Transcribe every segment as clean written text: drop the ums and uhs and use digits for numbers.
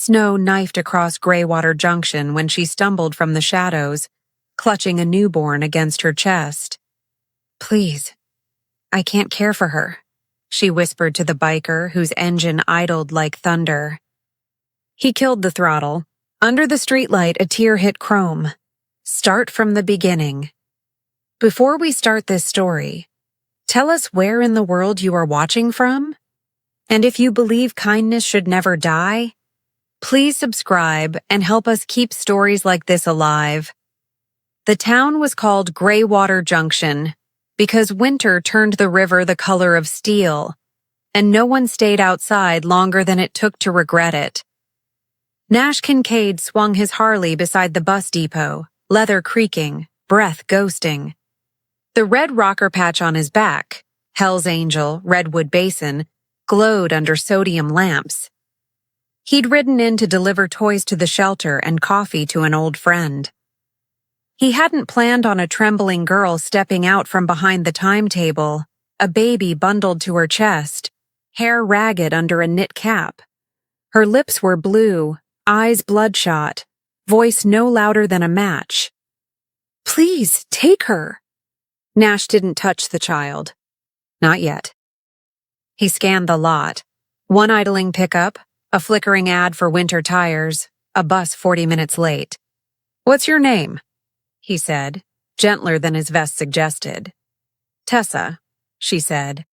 Snow knifed across Greywater Junction when she stumbled from the shadows, clutching a newborn against her chest. "Please, I can't care for her," she whispered to the biker whose engine idled like thunder. He killed the throttle. Under the streetlight, a tear hit chrome. Start from the beginning. Before we start this story, tell us where in the world you are watching from? And if you believe kindness should never die, please subscribe and help us keep stories like this alive. The town was called Greywater Junction because winter turned the river the color of steel, and no one stayed outside longer than it took to regret it. Nash Kincaid swung his Harley beside the bus depot, leather creaking, breath ghosting. The red rocker patch on his back, Hell's Angel, Redwood Basin, glowed under sodium lamps. He'd ridden in to deliver toys to the shelter and coffee to an old friend. He hadn't planned on a trembling girl stepping out from behind the timetable, a baby bundled to her chest, hair ragged under a knit cap. Her lips were blue, eyes bloodshot, voice no louder than a match. "Please, take her." Nash didn't touch the child. Not yet. He scanned the lot. One idling pickup, a flickering ad for winter tires, a bus 40 minutes late. "What's your name?" he said, gentler than his vest suggested. "Tessa," she said.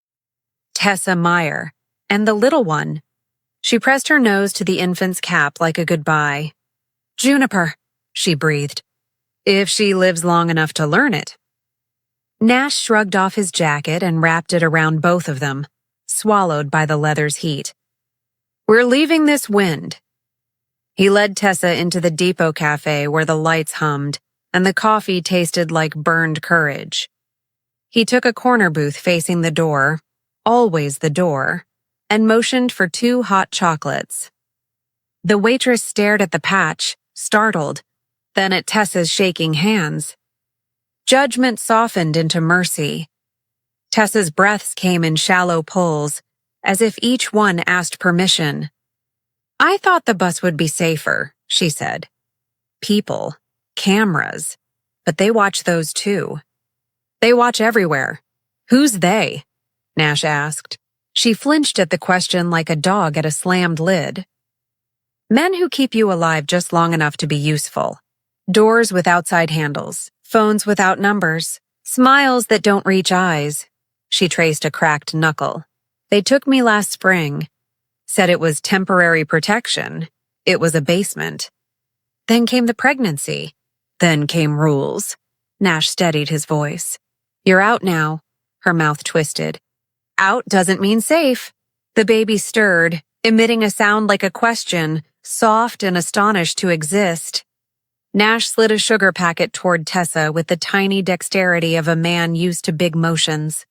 "Tessa Meyer. And the little one." She pressed her nose to the infant's cap like a goodbye. "Juniper," she breathed. "If she lives long enough to learn it." Nash shrugged off his jacket and wrapped it around both of them, swallowed by the leather's heat. "We're leaving this wind." He led Tessa into the depot café where the lights hummed and the coffee tasted like burned courage. He took a corner booth facing the door, always the door, and motioned for 2 hot chocolates. The waitress stared at the patch, startled, then at Tessa's shaking hands. Judgment softened into mercy. Tessa's breaths came in shallow pulls, as if each one asked permission. "I thought the bus would be safer," she said. "People. Cameras. But they watch those too. They watch everywhere." "Who's they?" Nash asked. She flinched at the question like a dog at a slammed lid. "Men who keep you alive just long enough to be useful. Doors with outside handles, phones without numbers, smiles that don't reach eyes." She traced a cracked knuckle. "They took me last spring. Said it was temporary protection. It was a basement. Then came the pregnancy. Then came rules." Nash steadied his voice. "You're out now." Her mouth twisted. "Out doesn't mean safe." The baby stirred, emitting a sound like a question, soft and astonished to exist. Nash slid a sugar packet toward Tessa with the tiny dexterity of a man used to big motions.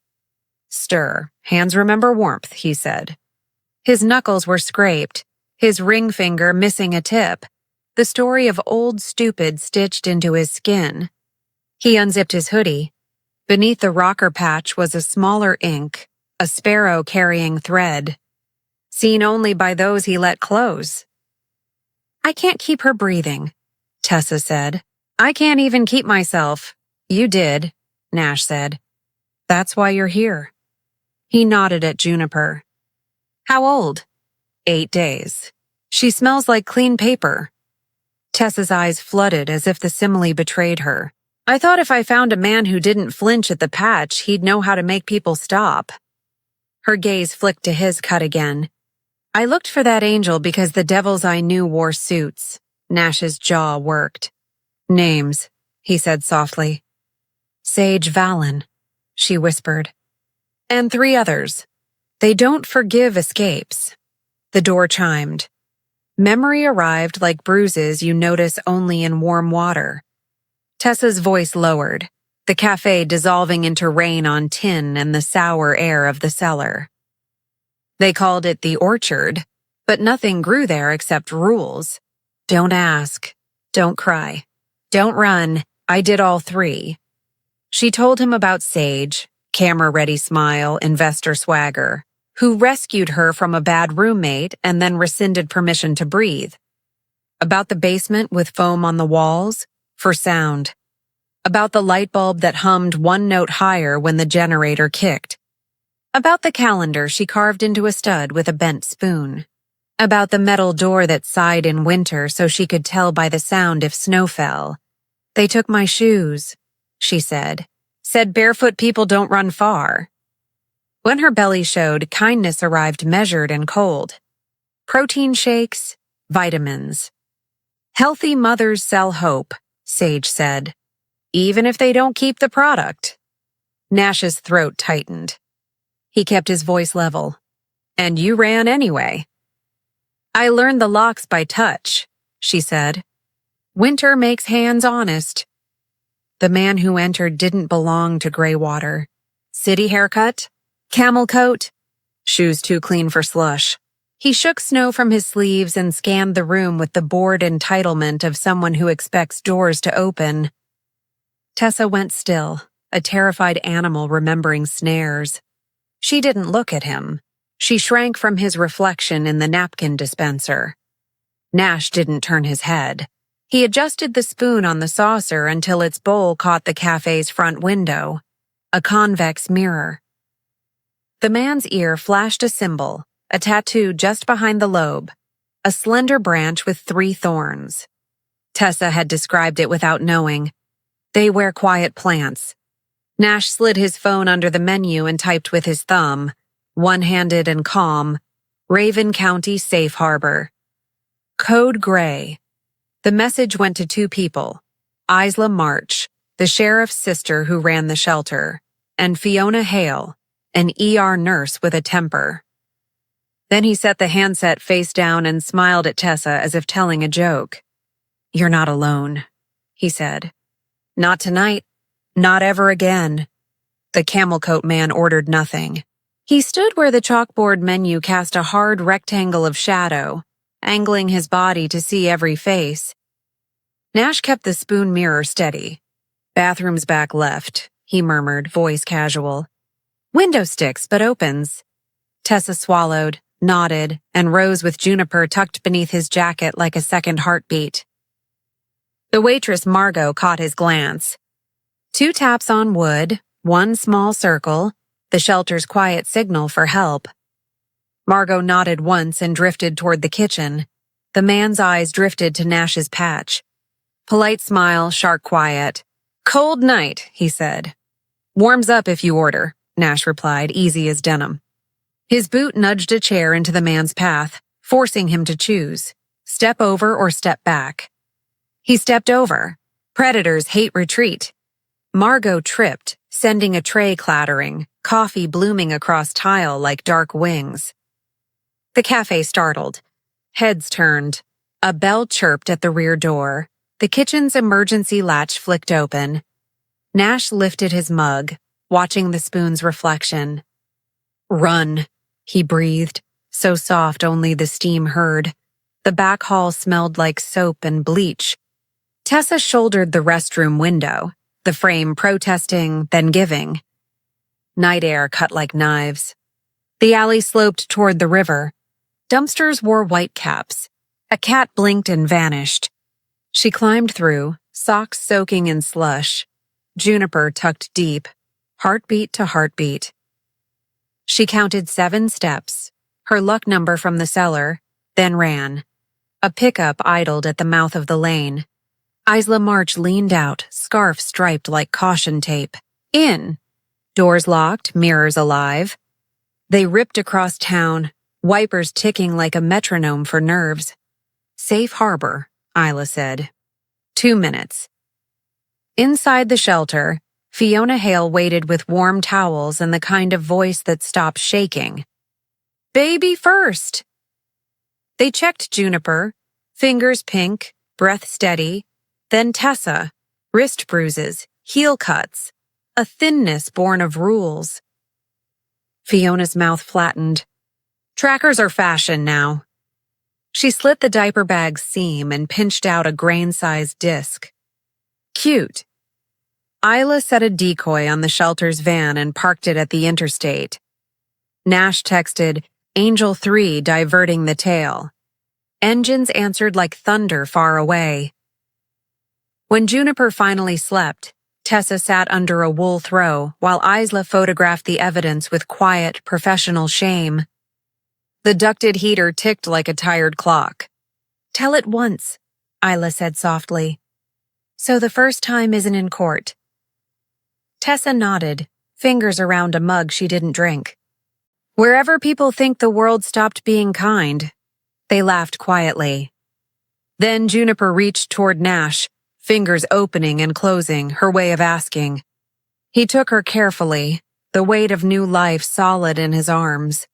"Stir. Hands remember warmth," he said. His knuckles were scraped, his ring finger missing a tip, the story of old stupid stitched into his skin. He unzipped his hoodie. Beneath the rocker patch was a smaller ink, a sparrow carrying thread. Seen only by those he let close. "I can't keep her breathing," Tessa said. "I can't even keep myself." "You did," Nash said. "That's why you're here." He nodded at Juniper. "How old?" 8 days. "She smells like clean paper." Tessa's eyes flooded as if the simile betrayed her. "I thought if I found a man who didn't flinch at the patch, he'd know how to make people stop." Her gaze flicked to his cut again. "I looked for that angel because the devils I knew wore suits." Nash's jaw worked. "Names," he said softly. "Sage Valen," she whispered. "And 3 others. They don't forgive escapes." The door chimed. Memory arrived like bruises you notice only in warm water. Tessa's voice lowered, the café dissolving into rain on tin and the sour air of the cellar. They called it the orchard, but nothing grew there except rules. Don't ask. Don't cry. Don't run. I did all 3. She told him about Sage, camera-ready smile, investor swagger, who rescued her from a bad roommate and then rescinded permission to breathe. About the basement with foam on the walls, for sound. About the light bulb that hummed one note higher when the generator kicked. About the calendar she carved into a stud with a bent spoon. About the metal door that sighed in winter so she could tell by the sound if snow fell. They took my shoes, she said. Said barefoot people don't run far. When her belly showed, kindness arrived measured and cold. Protein shakes, vitamins. Healthy mothers sell hope, Sage said. Even if they don't keep the product. Nash's throat tightened. He kept his voice level. And you ran anyway. I learned the locks by touch, she said. Winter makes hands honest. The man who entered didn't belong to Greywater. City haircut? Camel coat? Shoes too clean for slush. He shook snow from his sleeves and scanned the room with the bored entitlement of someone who expects doors to open. Tessa went still, a terrified animal remembering snares. She didn't look at him. She shrank from his reflection in the napkin dispenser. Nash didn't turn his head. He adjusted the spoon on the saucer until its bowl caught the cafe's front window, a convex mirror. The man's ear flashed a symbol, a tattoo just behind the lobe, a slender branch with 3 thorns. Tessa had described it without knowing. They wear quiet plants. Nash slid his phone under the menu and typed with his thumb, one-handed and calm, Raven County Safe Harbor. Code Gray. The message went to 2 people, Isla March, the sheriff's sister who ran the shelter, and Fiona Hale, an ER nurse with a temper. Then he set the handset face down and smiled at Tessa as if telling a joke. You're not alone, he said. Not tonight. Not ever again. The camel coat man ordered nothing. He stood where the chalkboard menu cast a hard rectangle of shadow, angling his body to see every face. Nash kept the spoon mirror steady. Bathroom's back left, he murmured, voice casual. Window sticks, but opens. Tessa swallowed, nodded, and rose with Juniper tucked beneath his jacket like a second heartbeat. The waitress Margot caught his glance. 2 taps on wood, 1 small circle, the shelter's quiet signal for help. Margot nodded once and drifted toward the kitchen. The man's eyes drifted to Nash's patch. Polite smile, sharp quiet. Cold night, he said. Warms up if you order, Nash replied, easy as denim. His boot nudged a chair into the man's path, forcing him to choose. Step over or step back. He stepped over. Predators hate retreat. Margot tripped, sending a tray clattering, coffee blooming across tile like dark wings. The cafe startled. Heads turned. A bell chirped at the rear door. The kitchen's emergency latch flicked open. Nash lifted his mug, watching the spoon's reflection. Run, he breathed, so soft only the steam heard. The back hall smelled like soap and bleach. Tessa shouldered the restroom window, the frame protesting, then giving. Night air cut like knives. The alley sloped toward the river. Dumpsters wore white caps. A cat blinked and vanished. She climbed through, socks soaking in slush. Juniper tucked deep, heartbeat to heartbeat. She counted 7 steps, her luck number from the cellar, then ran. A pickup idled at the mouth of the lane. Isla March leaned out, scarf striped like caution tape. In. Doors locked, mirrors alive. They ripped across town, wipers ticking like a metronome for nerves. Safe harbor, Isla said. 2 minutes. Inside the shelter, Fiona Hale waited with warm towels and the kind of voice that stopped shaking. Baby first! They checked Juniper, fingers pink, breath steady, then Tessa, wrist bruises, heel cuts, a thinness born of rules. Fiona's mouth flattened. Trackers are fashion now. She slit the diaper bag's seam and pinched out a grain-sized disc. Cute. Isla set a decoy on the shelter's van and parked it at the interstate. Nash texted, Angel 3 diverting the tail. Engines answered like thunder far away. When Juniper finally slept, Tessa sat under a wool throw while Isla photographed the evidence with quiet, professional shame. The ducted heater ticked like a tired clock. "Tell it once," Isla said softly. "So the first time isn't in court." Tessa nodded, fingers around a mug she didn't drink. "Wherever people think the world stopped being kind." They laughed quietly. Then Juniper reached toward Nash, fingers opening and closing, her way of asking. He took her carefully, the weight of new life solid in his arms.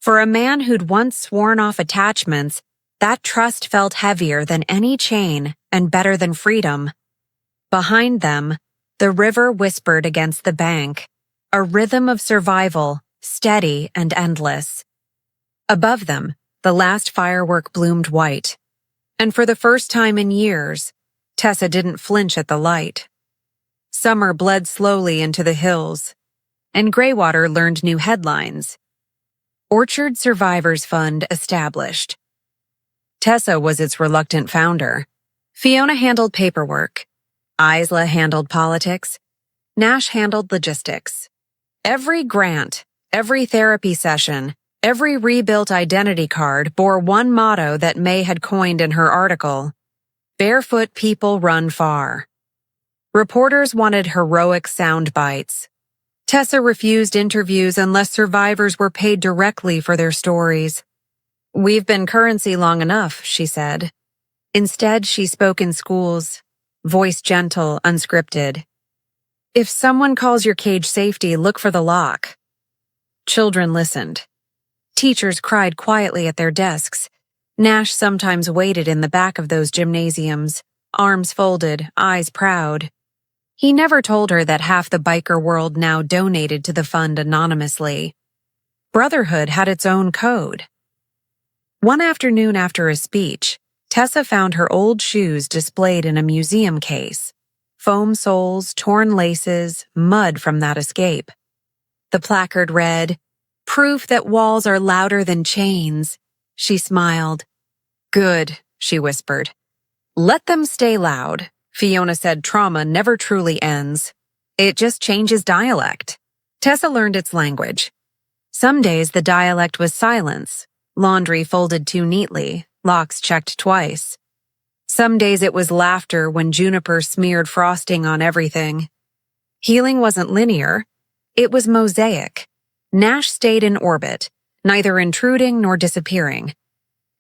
For a man who'd once sworn off attachments, that trust felt heavier than any chain and better than freedom. Behind them, the river whispered against the bank, a rhythm of survival, steady and endless. Above them, the last firework bloomed white. And for the first time in years, Tessa didn't flinch at the light. Summer bled slowly into the hills, and Greywater learned new headlines. Orchard Survivors Fund established. Tessa was its reluctant founder. Fiona handled paperwork. Isla handled politics. Nash handled logistics. Every grant, every therapy session, every rebuilt identity card bore one motto that May had coined in her article: "Barefoot people run far." Reporters wanted heroic sound bites. Tessa refused interviews unless survivors were paid directly for their stories. "We've been currency long enough," she said. Instead, she spoke in schools, voice gentle, unscripted. "If someone calls your cage safety, look for the lock." Children listened. Teachers cried quietly at their desks. Nash sometimes waited in the back of those gymnasiums, arms folded, eyes proud. He never told her that half the biker world now donated to the fund anonymously. Brotherhood had its own code. One afternoon after a speech, Tessa found her old shoes displayed in a museum case. Foam soles, torn laces, mud from that escape. The placard read, "Proof that walls are louder than chains." She smiled. "Good," she whispered. "Let them stay loud." Fiona said trauma never truly ends. It just changes dialect. Tessa learned its language. Some days the dialect was silence, laundry folded too neatly, locks checked twice. Some days it was laughter when Juniper smeared frosting on everything. Healing wasn't linear. It was mosaic. Nash stayed in orbit, neither intruding nor disappearing.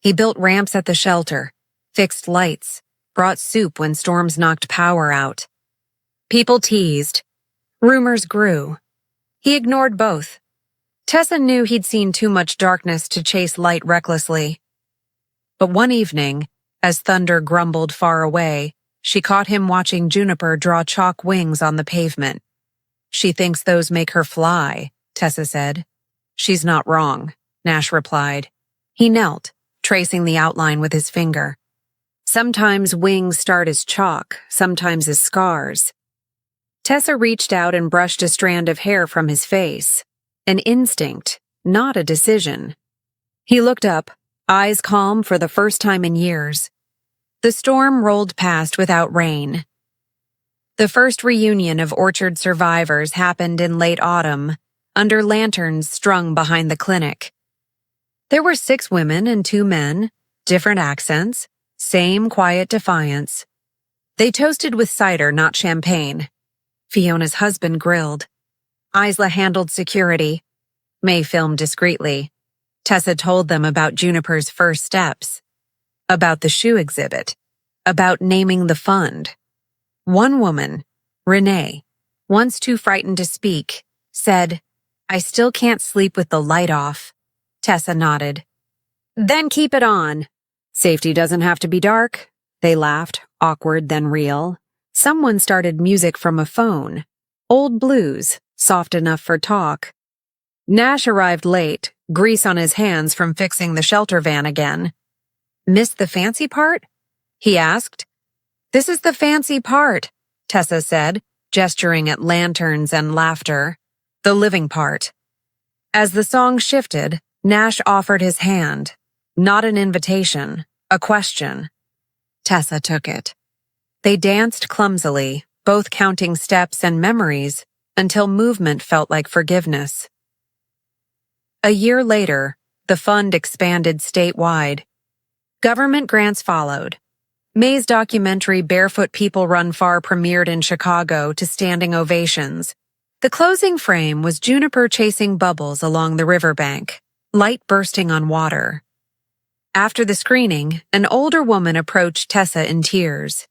He built ramps at the shelter, fixed lights, brought soup when storms knocked power out. People teased. Rumors grew. He ignored both. Tessa knew he'd seen too much darkness to chase light recklessly. But one evening, as thunder grumbled far away, she caught him watching Juniper draw chalk wings on the pavement. "She thinks those make her fly," Tessa said. "She's not wrong," Nash replied. He knelt, tracing the outline with his finger. Sometimes wings start as chalk, sometimes as scars. Tessa reached out and brushed a strand of hair from his face. An instinct, not a decision. He looked up, eyes calm for the first time in years. The storm rolled past without rain. The first reunion of Orchard survivors happened in late autumn, under lanterns strung behind the clinic. There were 6 women and 2 men, different accents, same quiet defiance. They toasted with cider, not champagne. Fiona's husband grilled. Isla handled security. May filmed discreetly. Tessa told them about Juniper's first steps, about the shoe exhibit, about naming the fund. One woman, Renee, once too frightened to speak, said, "I still can't sleep with the light off." Tessa nodded. "Then keep it on." "Safety doesn't have to be dark." They laughed, awkward then real. Someone started music from a phone. Old blues, soft enough for talk. Nash arrived late, grease on his hands from fixing the shelter van again. "Missed the fancy part?" he asked. "This is the fancy part," Tessa said, gesturing at lanterns and laughter. "The living part." As the song shifted, Nash offered his hand. Not an invitation, A question. Tessa took it. They danced clumsily, both counting steps and memories, until movement felt like forgiveness. A year later, the fund expanded statewide. Government grants followed. May's documentary Barefoot People Run Far premiered in Chicago to standing ovations. The closing frame was Juniper chasing bubbles along the riverbank, light bursting on water. After the screening, an older woman approached Tessa in tears.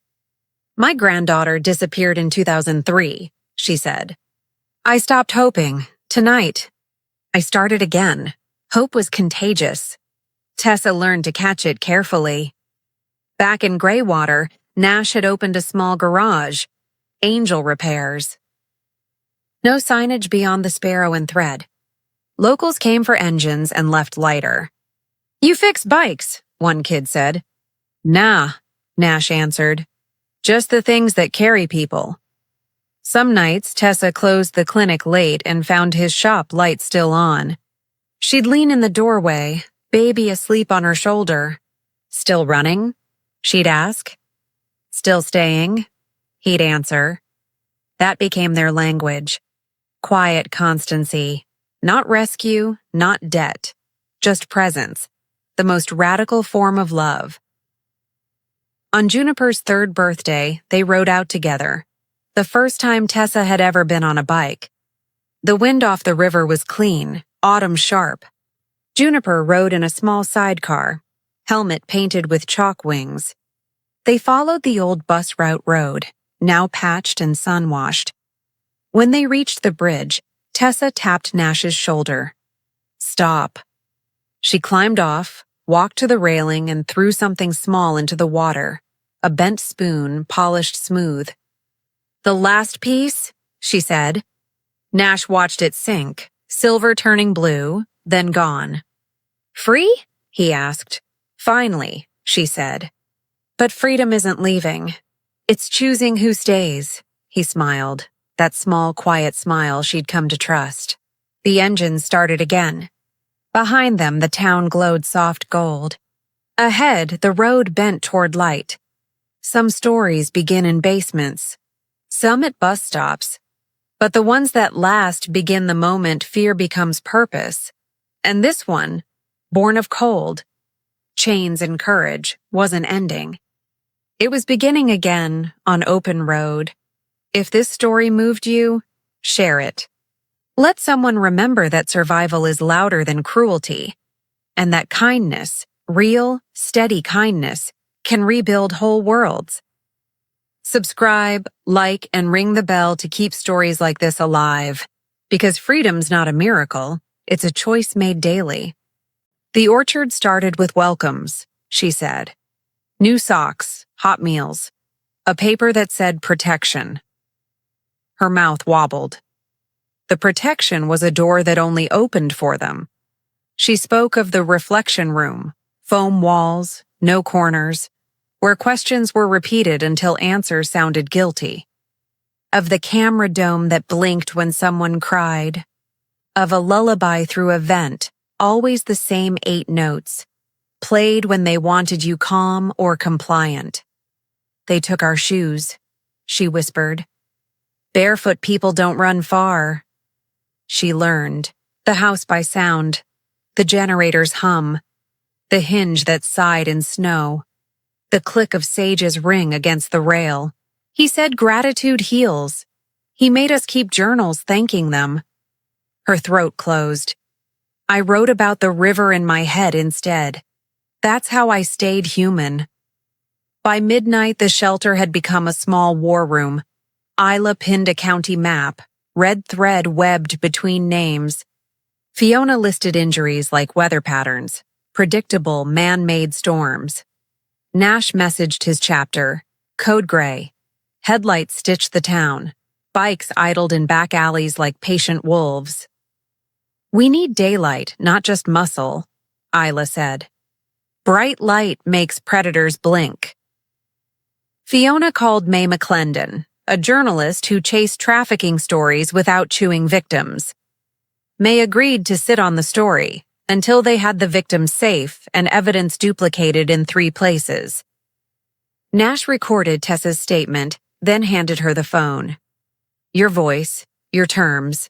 "My granddaughter disappeared in 2003, she said. "I stopped hoping. Tonight, I started again. Hope was contagious." Tessa learned to catch it carefully. Back in Greywater, Nash had opened a small garage. Angel repairs. No signage beyond the sparrow and thread. Locals came for engines and left lighter. "You fix bikes," one kid said. "Nah," Nash answered. "Just the things that carry people." Some nights, Tessa closed the clinic late and found his shop light still on. She'd lean in the doorway, baby asleep on her shoulder. "Still running?" she'd ask. "Still staying?" he'd answer. That became their language. Quiet constancy. Not rescue, not debt. Just presence. The most radical form of love. On Juniper's 3rd birthday, they rode out together. The first time Tessa had ever been on a bike. The wind off the river was clean, autumn sharp. Juniper rode in a small sidecar, helmet painted with chalk wings. They followed the old bus route road, now patched and sun-washed. When they reached the bridge, Tessa tapped Nash's shoulder. "Stop." She climbed off, walked to the railing and threw something small into the water, a bent spoon polished smooth. "The last piece?" she said. Nash watched it sink, silver turning blue, then gone. "Free?" he asked. "Finally," she said. "But freedom isn't leaving. It's choosing who stays," he smiled, that small, quiet smile she'd come to trust. The engine started again. Behind them, the town glowed soft gold. Ahead, the road bent toward light. Some stories begin in basements, some at bus stops, but the ones that last begin the moment fear becomes purpose. And this one, born of cold, chains and courage, wasn't ending. It was beginning again on open road. If this story moved you, share it. Let someone remember that survival is louder than cruelty, and that kindness, real, steady kindness, can rebuild whole worlds. Subscribe, like, and ring the bell to keep stories like this alive, because freedom's not a miracle, it's a choice made daily. The orchard started with welcomes, she said. New socks, hot meals, a paper that said protection. Her mouth wobbled. The protection was a door that only opened for them. She spoke of the reflection room, foam walls, no corners, where questions were repeated until answers sounded guilty. Of the camera dome that blinked when someone cried. Of a lullaby through a vent, always the same 8 notes, played when they wanted you calm or compliant. "They took our shoes," she whispered. "Barefoot people don't run far." She learned, the house by sound, the generator's hum, the hinge that sighed in snow, the click of Sage's ring against the rail. He said gratitude heals. He made us keep journals thanking them. Her throat closed. I wrote about the river in my head instead. That's how I stayed human. By midnight, the shelter had become a small war room. Isla pinned a county map, red thread webbed between names. Fiona listed injuries like weather patterns, predictable man-made storms. Nash messaged his chapter, Code Gray. Headlights stitched the town. Bikes idled in back alleys like patient wolves. "We need daylight, not just muscle," Isla said. "Bright light makes predators blink." Fiona called May McClendon, a journalist who chased trafficking stories without chewing victims. May agreed to sit on the story, until they had the victim safe and evidence duplicated in 3 places. Nash recorded Tessa's statement, then handed her the phone. Your voice, your terms.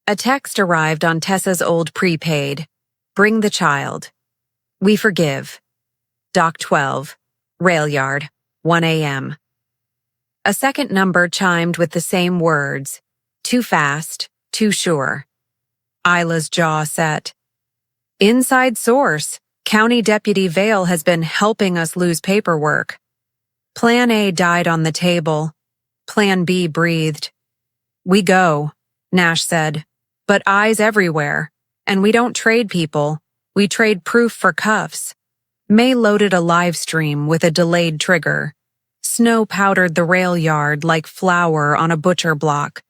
A text arrived on Tessa's old prepaid. Bring the child. We forgive. Dock 12, Rail Yard, 1 a.m. A second number chimed with the same words. Too fast, too sure. Isla's jaw set. Inside source. County Deputy Vale has been helping us lose paperwork. Plan A died on the table. Plan B breathed. We go, Nash said, but eyes everywhere. And we don't trade people. We trade proof for cuffs. May loaded a live stream with a delayed trigger. Snow powdered the rail yard like flour on a butcher block.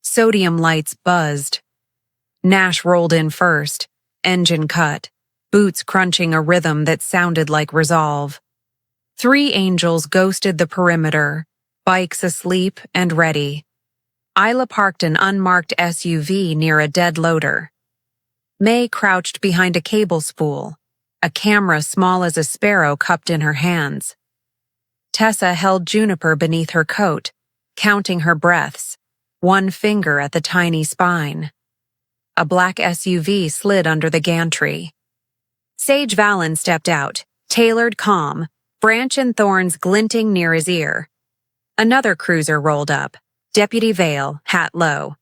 Sodium lights buzzed. Nash rolled in first, engine cut, boots crunching a rhythm that sounded like resolve. 3 angels ghosted the perimeter, bikes asleep and ready. Isla parked an unmarked SUV near a dead loader. May crouched behind a cable spool, a camera small as a sparrow cupped in her hands. Tessa held Juniper beneath her coat, counting her breaths, one finger at the tiny spine. A black SUV slid under the gantry. Sage Vallon stepped out, tailored calm, branch and thorns glinting near his ear. Another cruiser rolled up, Deputy Vale, hat low.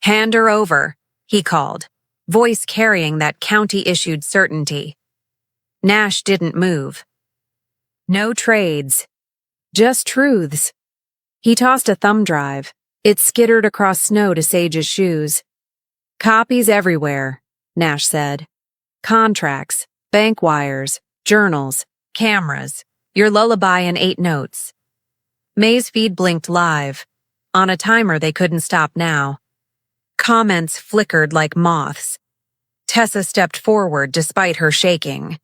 Hand her over, he called, voice carrying that county-issued certainty. Nash didn't move. No trades. Just truths. He tossed a thumb drive. It skittered across snow to Sage's shoes. Copies everywhere, Nash said. Contracts, bank wires, journals, cameras, your lullaby and 8 notes. May's feed blinked live. On a timer they couldn't stop now. Comments flickered like moths. Tessa stepped forward despite her shaking.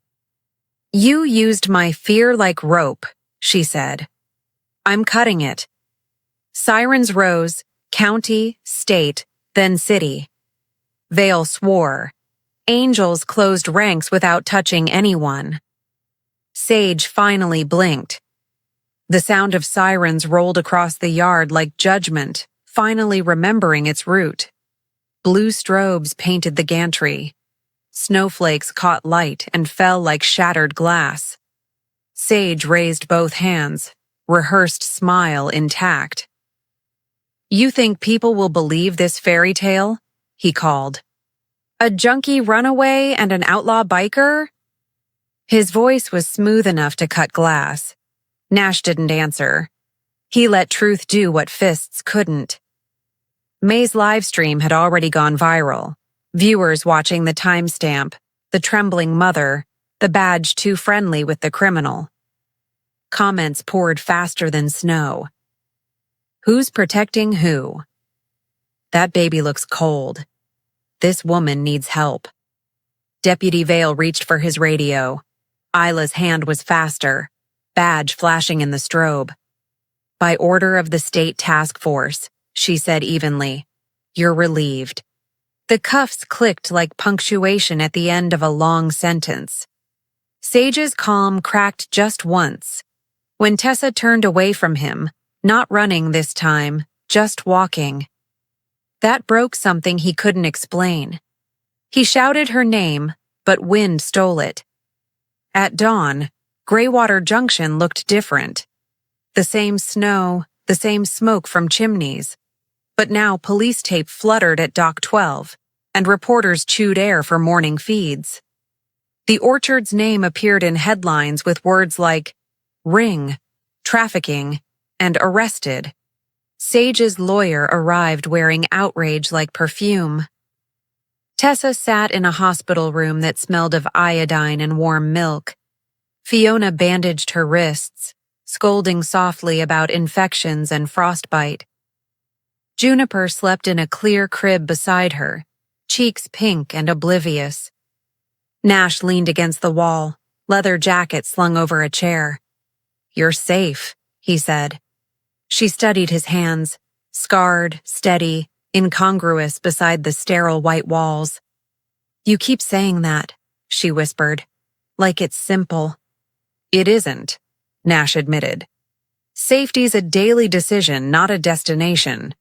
You used my fear like rope, she said. I'm cutting it. Sirens rose, county, state, then city. Vale swore. Angels closed ranks without touching anyone. Sage finally blinked. The sound of sirens rolled across the yard like judgment, finally remembering its route. Blue strobes painted the gantry. Snowflakes caught light and fell like shattered glass. Sage raised both hands, rehearsed smile intact. You think people will believe this fairy tale? He called. A junkie runaway and an outlaw biker? His voice was smooth enough to cut glass. Nash didn't answer. He let truth do what fists couldn't. May's livestream had already gone viral. Viewers watching the timestamp, the trembling mother, the badge too friendly with the criminal. Comments poured faster than snow. Who's protecting who? That baby looks cold. This woman needs help. Deputy Vale reached for his radio. Isla's hand was faster, badge flashing in the strobe. By order of the state task force, she said evenly. You're relieved. The cuffs clicked like punctuation at the end of a long sentence. Sage's calm cracked just once. When Tessa turned away from him, not running this time, just walking. That broke something he couldn't explain. He shouted her name, but wind stole it. At dawn, Greywater Junction looked different. The same snow, the same smoke from chimneys. But now police tape fluttered at Dock 12, and reporters chewed air for morning feeds. The orchard's name appeared in headlines with words like ring, trafficking, and arrested. Sage's lawyer arrived wearing outrage like perfume. Tessa sat in a hospital room that smelled of iodine and warm milk. Fiona bandaged her wrists, scolding softly about infections and frostbite. Juniper slept in a clear crib beside her, cheeks pink and oblivious. Nash leaned against the wall, leather jacket slung over a chair. You're safe, he said. She studied his hands, scarred, steady, incongruous beside the sterile white walls. You keep saying that, she whispered. Like it's simple. It isn't, Nash admitted. Safety's a daily decision, not a destination.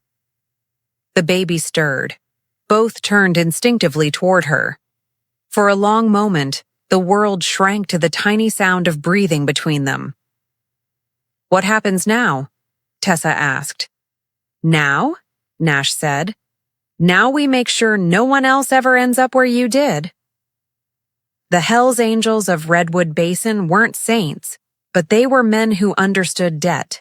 The baby stirred. Both turned instinctively toward her. For a long moment, the world shrank to the tiny sound of breathing between them. What happens now? Tessa asked. Now? Nash said. Now we make sure no one else ever ends up where you did. The hellsangels of Redwood Basin weren't saints, but they were men who understood debt.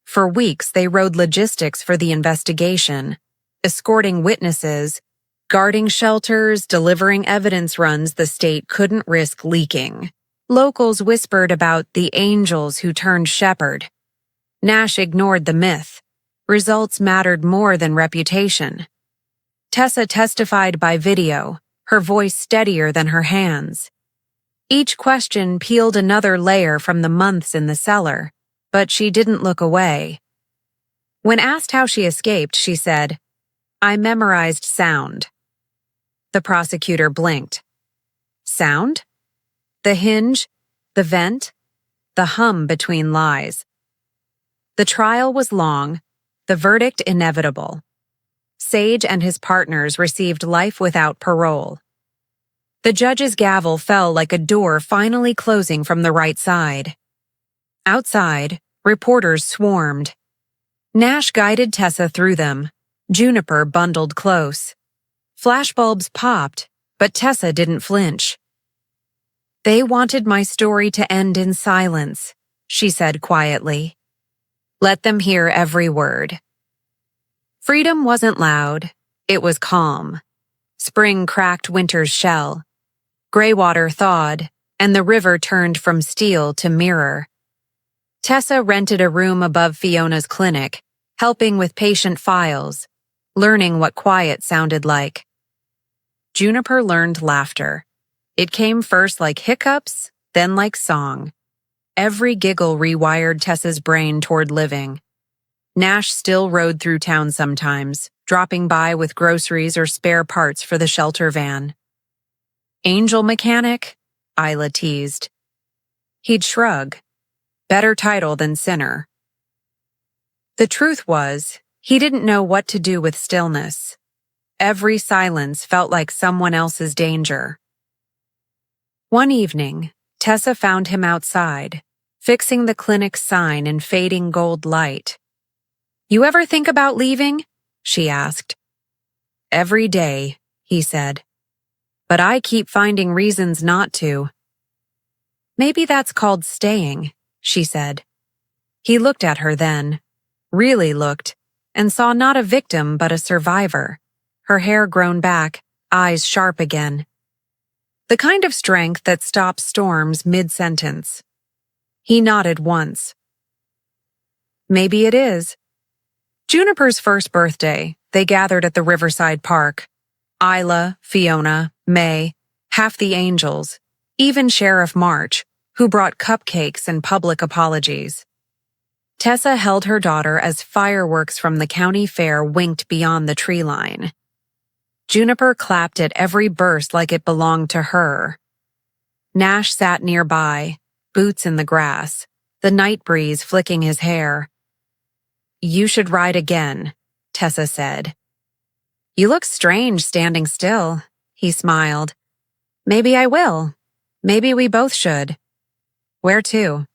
For weeks, they rode logistics for the investigation, escorting witnesses, guarding shelters, delivering evidence runs the state couldn't risk leaking. Locals whispered about the angels who turned shepherd. Nash ignored the myth. Results mattered more than reputation. Tessa testified by video, her voice steadier than her hands. Each question peeled another layer from the months in the cellar, but she didn't look away. When asked how she escaped, she said, "I memorized sound." The prosecutor blinked. Sound? The hinge, the vent, the hum between lies. The trial was long, the verdict inevitable. Sage and his partners received life without parole. The judge's gavel fell like a door finally closing from the right side. Outside, reporters swarmed. Nash guided Tessa through them, Juniper bundled close. Flashbulbs popped, but Tessa didn't flinch. They wanted my story to end in silence, she said quietly. Let them hear every word. Freedom wasn't loud, it was calm. Spring cracked winter's shell. Greywater thawed, and the river turned from steel to mirror. Tessa rented a room above Fiona's clinic, helping with patient files, learning what quiet sounded like. Juniper learned laughter. It came first like hiccups, then like song. Every giggle rewired Tessa's brain toward living. Nash still rode through town sometimes, dropping by with groceries or spare parts for the shelter van. Angel mechanic? Isla teased. He'd shrug. Better title than sinner. The truth was, he didn't know what to do with stillness. Every silence felt like someone else's danger. One evening, Tessa found him outside, fixing the clinic's sign in fading gold light. You ever think about leaving? She asked. Every day, he said. But I keep finding reasons not to. Maybe that's called staying, she said. He looked at her then, really looked, and saw not a victim but a survivor, her hair grown back, eyes sharp again. The kind of strength that stops storms mid-sentence. He nodded once. Maybe it is. Juniper's first birthday, they gathered at the Riverside Park. Isla, Fiona, May, half the angels, even Sheriff March, who brought cupcakes and public apologies. Tessa held her daughter as fireworks from the county fair winked beyond the tree line. Juniper clapped at every burst like it belonged to her. Nash sat nearby, boots in the grass, the night breeze flicking his hair. You should ride again, Tessa said. You look strange standing still, he smiled. Maybe I will. Maybe we both should. Where to?